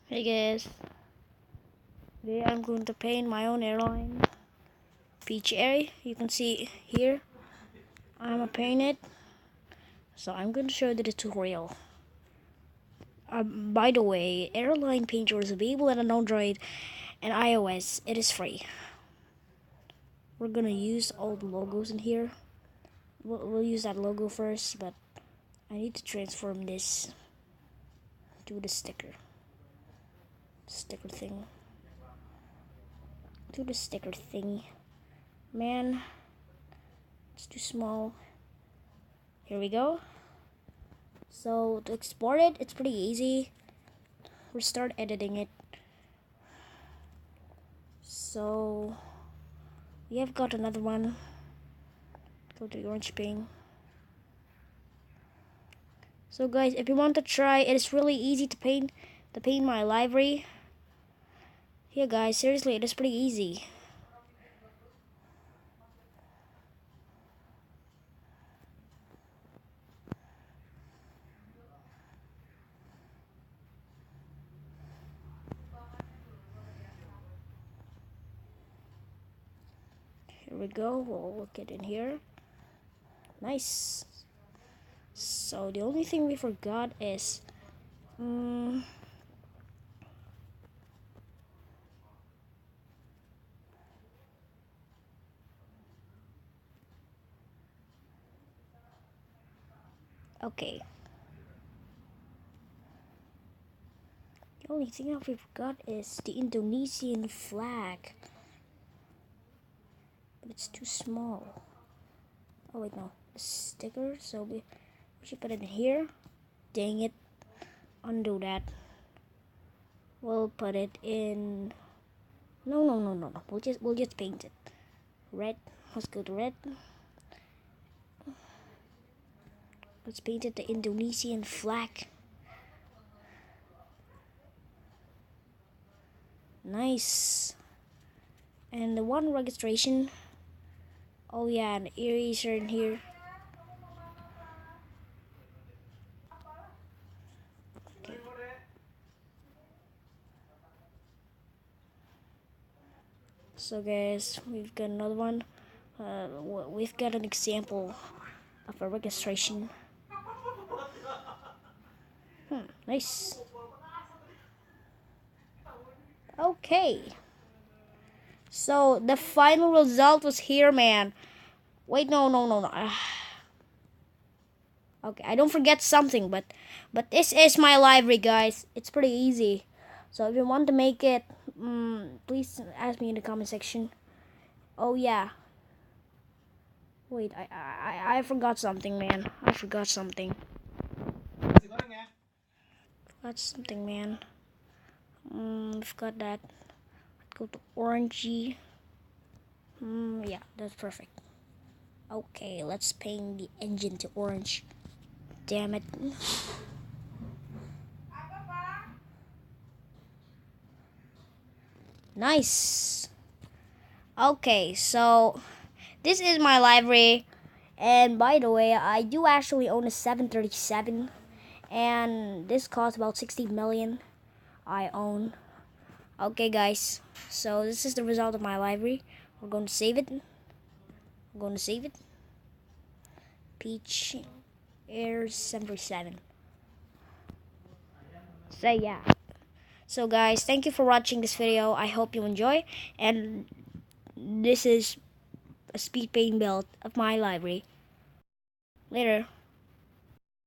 Hey guys, today I'm going to paint my own airline, Peach Air. You can see here, I'm gonna paint it. So I'm going to show the tutorial. By the way, Airline Painter is available on Android and iOS. It is free. We're gonna use all the logos in here. We'll use that logo first, but I need to transform this to the sticker thing. To the sticker thing. Man, it's too small. Here we go. So to export it, it's pretty easy. We'll start editing it. So we have got another one. Go to the orange paint. So guys, if you want to try, it is really easy to paint my livery. Yeah guys, seriously, it is pretty easy. Here we go. We'll get in here. Nice. So the only thing we forgot is okay. The only thing that we forgot is the Indonesian flag. But it's too small. Oh wait, no. The sticker. So we should put it in here. Dang it. Undo that. We'll put it in. No. We'll just paint it. Red. Let's go to red. Let's paint it the Indonesian flag. Nice. And the one registration. Oh yeah, an eraser in here. Okay. So guys, we've got another one. We've got an example of a registration. Nice. Okay. So the final result was here, man. Wait, no. Okay, I don't forget something, but this is my library, guys. It's pretty easy. So if you want to make it, please ask me in the comment section. Oh yeah. Wait, I forgot something, man. I forgot something. Man. Forgot that. Go to orangey. Yeah, that's perfect. Okay, let's paint the engine to orange. Damn it. Nice. Okay, so this is my library. And by the way, I do actually own a 737. And this costs about 60 million. I own. Okay, guys. So this is the result of my library. We're going to save it. Peach Air 737. So yeah. So guys, thank you for watching this video. I hope you enjoy. And this is a speed paint build of my library. Later.